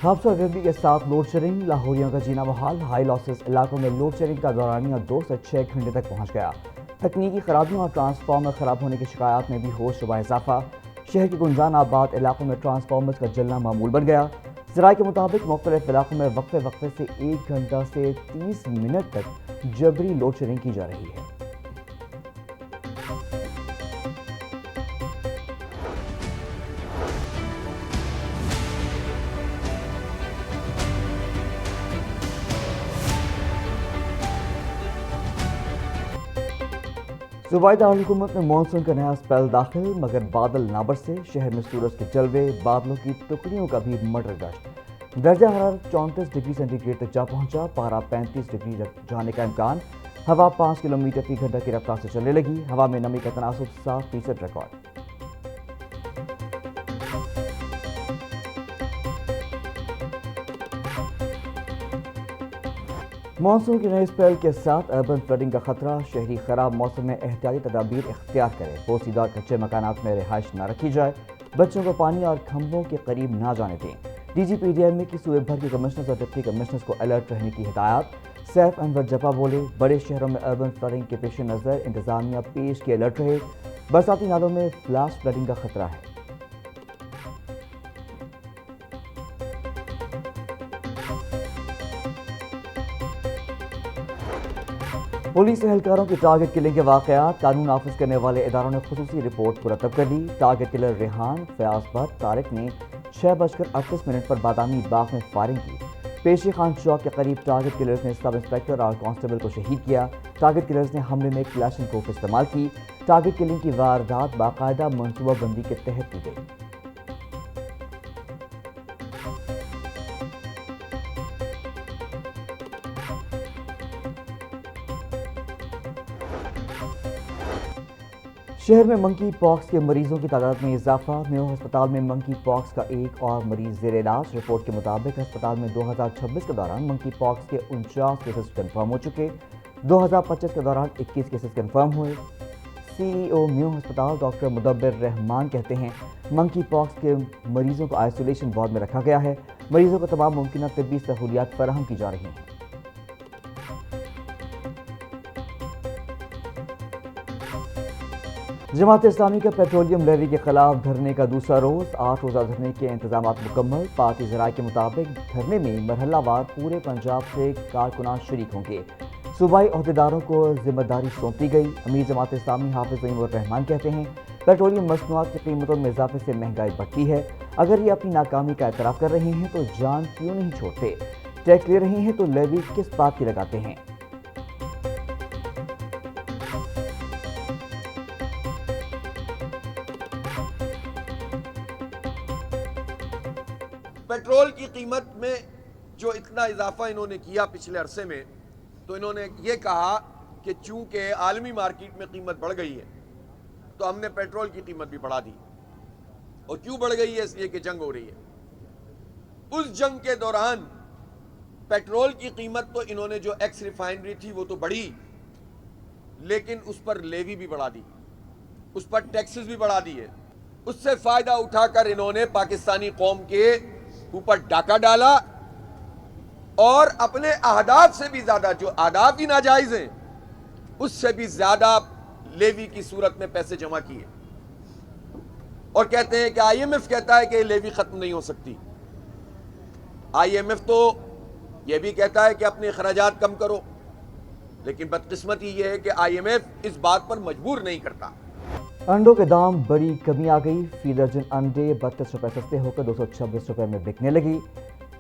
हादसा गर्मी के साथ लोड शेडिंग, लाहौरियों का जीना मुहाल। हाई लॉसेस इलाकों में लोड शेडिंग का दौरानिया 2 से 6 घंटे तक पहुंच गया। तकनीकी खराबियों और ट्रांसफार्मर खराब होने की शिकायत में भी होश शुबा इजाफा। शहर के गुंजान आबाद इलाकों में ट्रांसफार्मर्स का जलना मामूल बन गया। ज़राए के मुताबिक मुख्तलिफ इलाकों में वक्फे से 1 घंटा से 30 मिनट तक जबरी लोड शेडिंग की जा रही है। सूबाई दारकूमत में मानसून का नया स्पेल दाखिल, मगर बादल ना बरसे। शहर में सूरज के जलवे, बादलों की टुकड़ियों का भी मटर गश्त। दर्जा हरारत 34 डिग्री सेंटीग्रेड तक जा पहुंचा। पारा 35 डिग्री जाने का इम्कान। हवा 5 किलोमीटर फी घंटा की रफ्तार से चलने लगी। हवा में नमी का तनासुब 7% रिकॉर्ड। मानसून के नए स्पेल के साथ अर्बन फ्लडिंग का खतरा। शहरी खराब मौसम में एहतियाती तदाबीर इख्तियार करें। पोसीदार कच्चे मकानात में रिहाइश न रखी जाए। बच्चों को पानी और खंभों के करीब ना जाने दें। DGPDMA की सूबे भर के कमिश्नर्स और डिप्टी कमिश्नर्स को अलर्ट रहने की हिदायत। सैफ अनवर जपा बोले, बड़े शहरों में अर्बन फ्लडिंग के पेश नज़र इंतजामिया पेश की अलर्ट रहे। बरसाती नालों में फ्लैश फ्लडिंग का खतरा है। पुलिस एहलकारों की टारगेट किलिंग के वाकयात। कानून नाफिज करने वाले इदारों ने खुसूसी रिपोर्ट मुरतब कर ली। टारगेट किलर रेहान फयाज भट्ट तारिक ने 6:38 पर बादामी बाग में फायरिंग की। पेशी खान चौक के करीब टारगेट किलर्स ने सब इंस्पेक्टर और कांस्टेबल को शहीद किया। टारगेट किलर्स ने हमले में क्लैशनकोफ इस्तेमाल की। टारगेट किलिंग की वारदात बाकायदा मनसूबाबंदी के तहत की गई। शहर में मंकी पॉक्स के मरीजों की तादाद में इजाफा। मेयो अस्पताल में मंकी पॉक्स का एक और मरीज ज़ेर इलाज। रिपोर्ट के मुताबिक अस्पताल में 2026 के दौरान मंकी पॉक्स के 49 केसेस कंफर्म हो चुके। 2025 के दौरान 21 केसेस कंफर्म हुए। CEO मेयो अस्पताल डॉक्टर मुदब्बिर रहमान कहते हैं, मंकी पॉक्स के मरीजों को आइसोलेशन वार्ड में रखा गया है। मरीजों को तमाम मुमकिन तिब्बी सहूलियात फराहम की जा रही हैं। जमात इस्लामी का पेट्रोलियम लेवी के खिलाफ धरने का दूसरा रोज। 8 रोजा धरने के इंतजाम मुकम्मल। पार्टी ज़राए के मुताबिक धरने में मरहलावार पूरे पंजाब से कारकुनान शरीक होंगे। सूबाई अहदेदारों को जिम्मेदारी सौंपी गई। अमीर जमात इस्लामी हाफिज ज़हीमुर रहमान कहते हैं, पेट्रोलियम मसनूआत की कीमतों में इजाफे से महंगाई बढ़ती है। अगर ये अपनी नाकामी का एतराफ़ कर रहे हैं तो जान क्यों नहीं छोड़ते। टैक्स ले रहे हैं तो लेवी किस बात की लगाते हैं। पेट्रोल की कीमत में जो इतना इजाफा इन्होंने किया पिछले अरसे में, तो इन्होंने ये कहा कि चूंकि आलमी मार्केट में कीमत बढ़ गई है तो हमने पेट्रोल की कीमत भी बढ़ा दी। और क्यों बढ़ गई है? इसलिए कि जंग हो रही है। उस जंग के दौरान पेट्रोल की कीमत तो इन्होंने जो एक्स रिफाइनरी थी वो तो बढ़ी, लेकिन उस पर लेवी भी बढ़ा दी, उस पर टैक्सेस भी बढ़ा दिए। उससे फायदा उठाकर इन्होंने पाकिस्तानी कौम के ऊपर डाका डाला और अपने अहदाफ से भी ज्यादा, जो अहदाफ ही नाजायज हैं, उससे भी ज्यादा लेवी की सूरत में पैसे जमा किए। और कहते हैं कि IMF कहता है कि लेवी खत्म नहीं हो सकती। IMF तो यह भी कहता है कि अपने अखराजात कम करो, लेकिन बदकिस्मती यह है कि IMF इस बात पर मजबूर नहीं करता। अंडों के दाम बड़ी कमी आ गई। फी दर्जन अंडे 32 रुपये सस्ते होकर 226 रुपये में बिकने लगी।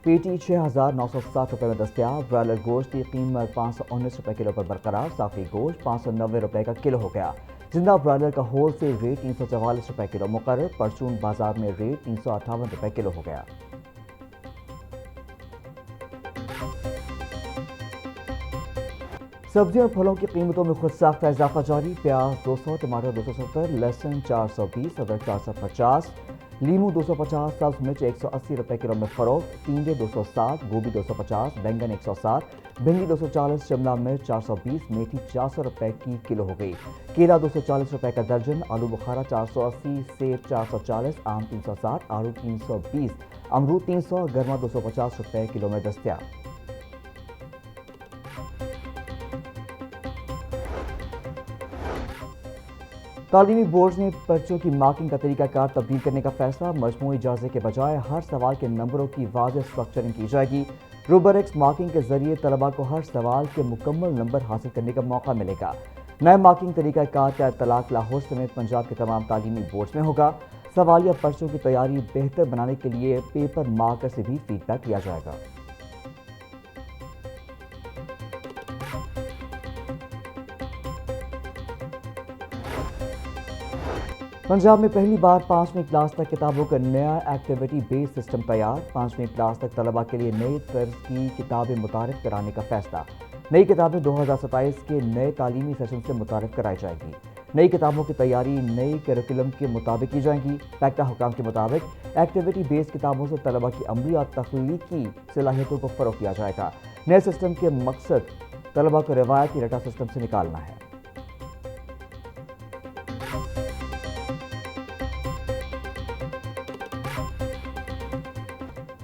पेटी 6,960 रुपये में दस्तियाब। ब्रायलर गोश्त की कीमत 519 रुपये किलो पर बरकरार। साफी गोश्त 590 रुपये का किलो हो गया। जिंदा ब्रायलर का होल सेल रेट 344 रुपये किलो मुकर्रर। परचून बाजार में रेट 358 रुपये किलो हो गया। سبزیوں اور پھلوں کی قیمتوں میں خود ساختہ اضافہ جاری، پیاز 200، ٹماٹر 270، لہسن 420، ادرک 450، لیمو 250، سبز مرچ 180 روپے کلو میں فروخت، ٹینڈے 260، گوبھی 250، بینگن 160، بھنڈی 240، شملہ مرچ 420، میتھی 400 روپے کی کلو ہو گئی، کیلا 240 روپے کا درجن، آلو بخارا 480، سیب 440، آم 360، آلو 320، امرود 300، گرما 250 روپے کلو میں دستیاب۔ تعلیمی بورڈز نے پرچوں کی مارکنگ کا طریقہ کار تبدیل کرنے کا فیصلہ، مجموعی جائزے کے بجائے ہر سوال کے نمبروں کی واضح اسٹرکچرنگ کی جائے گی۔ روبرکس مارکنگ کے ذریعے طلباء کو ہر سوال کے مکمل نمبر حاصل کرنے کا موقع ملے گا۔ نئے مارکنگ طریقہ کار کا اطلاق لاہور سمیت پنجاب کے تمام تعلیمی بورڈز میں ہوگا۔ سوالیہ پرچوں کی تیاری بہتر بنانے کے لیے پیپر مارکر سے بھی فیڈ بیک لیا جائے گا۔ پنجاب میں پہلی بار 5ویں کلاس تک کتابوں کا نیا ایکٹیویٹی بیس سسٹم تیار، 5ویں کلاس تک طلباء کے لیے نئی طرز کی کتابیں متعارف کرانے کا فیصلہ۔ نئی کتابیں 2027 کے نئے تعلیمی سیشن سے متعارف کرائی جائیں گی۔ نئی کتابوں کی تیاری نئی کیریکولم کے مطابق کی جائیں گی۔ پیکٹا حکام کے مطابق ایکٹیویٹی بیس کتابوں سے طلباء کی عملی اور تخلیقی صلاحیتوں کو فروغ دیا جائے گا۔ نئے سسٹم کے مقصد طلباء کو روایتی ڈیٹا سسٹم سے نکالنا ہے۔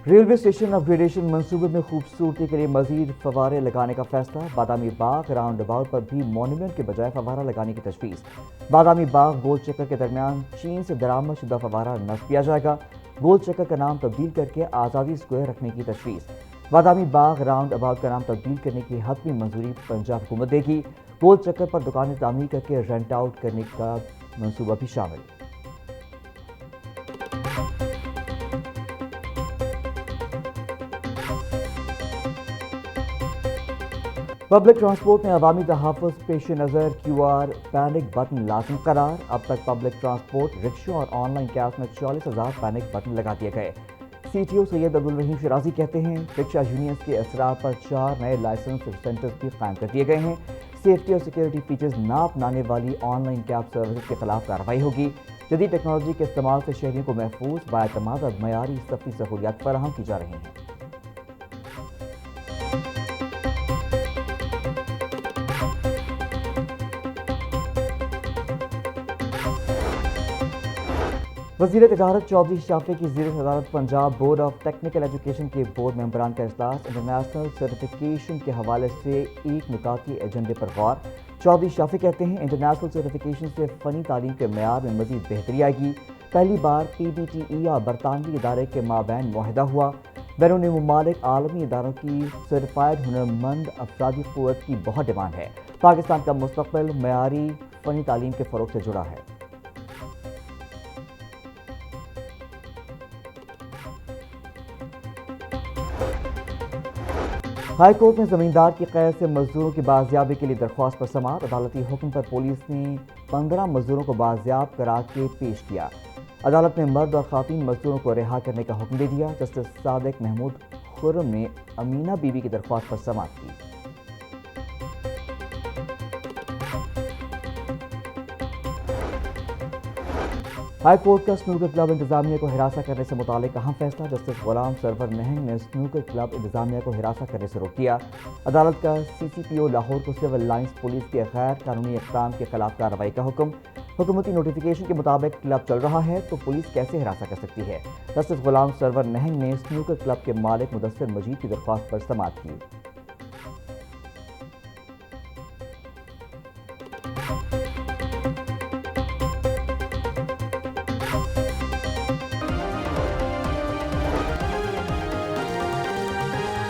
ریلوے اسٹیشن اپ گریڈیشن منصوبے میں خوبصورتی کے لیے مزید فوارے لگانے کا فیصلہ، بادامی باغ راؤنڈ اباؤٹ پر بھی مونومنٹ کے بجائے فوارہ لگانے کی تجویز۔ بادامی باغ گول چکر کے درمیان چین سے درآمد شدہ فوارہ نصب کیا جائے گا، گول چکر کا نام تبدیل کر کے آزادی اسکوائر رکھنے کی تجویز۔ بادامی باغ راؤنڈ اباؤٹ کا نام تبدیل کرنے کی حتمی منظوری پنجاب حکومت دے گی۔ گول چکر پر دکانیں تعمیر کر کے رینٹ آؤٹ کرنے کا منصوبہ بھی شامل۔ پبلک ٹرانسپورٹ میں عوامی تحفظ پیش نظر کیو آر پینک بٹن لازم قرار، اب تک پبلک ٹرانسپورٹ رکشوں اور آن لائن کیبز میں 44,000 پینک بٹن لگا دیے گئے۔ سی ٹی او سید عبدالرحیم شرازی کہتے ہیں رکشہ یونینز کے اصرار پر 4 نئے لائسنس سینٹرز بھی قائم کر دیے گئے ہیں۔ سیفٹی اور سیکیورٹی فیچرز نہ اپنانے والی آن لائن کیب سروسز کے خلاف کارروائی ہوگی۔ جدید ٹیکنالوجی کے استعمال سے شہریوں کو محفوظ، بااعتماد اور معیاری سفری سہولیات فراہم کی جا رہی ہیں۔ وزیر تجارت چودھری شافی کی زیر صدارت Punjab board of technical education کے بورڈ ممبران کا اجلاس، انٹرنیشنل سرٹیفکیشن کے حوالے سے ایک نکاتی ایجنڈے پر غور۔ چودھری شافی کہتے ہیں انٹرنیشنل سرٹیفکیشن سے فنی تعلیم کے معیار میں مزید بہتری آئے گی۔ پہلی بار پی بی ٹی ای اور برطانوی ادارے کے مابین معاہدہ ہوا۔ بیرون ممالک عالمی اداروں کی سرٹیفائڈ ہنرمند افرادی قوت کی بہت ڈیمانڈ ہے۔ پاکستان کا مستقبل معیاری فنی تعلیم کے فروغ سے جڑا ہے۔ ہائی کورٹ میں زمیندار کی قید سے مزدوروں کی بازیابی کے لیے درخواست پر سماعت، عدالتی حکم پر پولیس نے 15 مزدوروں کو بازیاب کرا کے پیش کیا۔ عدالت نے مرد اور خواتین مزدوروں کو رہا کرنے کا حکم دے دیا۔ جسٹس صادق محمود خرم نے امینہ بی بی کی درخواست پر سماعت کی۔ ہائی کورٹ کا سنوکر کلب انتظامیہ کو ہراساں کرنے سے متعلق اہم فیصلہ، جسٹس غلام سرور نہنگ نے سنوکر کلب انتظامیہ کو ہراساں کرنے سے روک دیا۔ عدالت کا سی سی پی او لاہور کو سول لائنز پولیس کے غیر قانونی اقدام کے خلاف کارروائی کا حکم۔ حکومتی نوٹیفیکیشن کے مطابق کلب چل رہا ہے تو پولیس کیسے ہراساں کر سکتی ہے؟ جسٹس غلام سرور نہنگ نے سنوکر کلب کے مالک مدثر مجید کی درخواست پر سماعت کی۔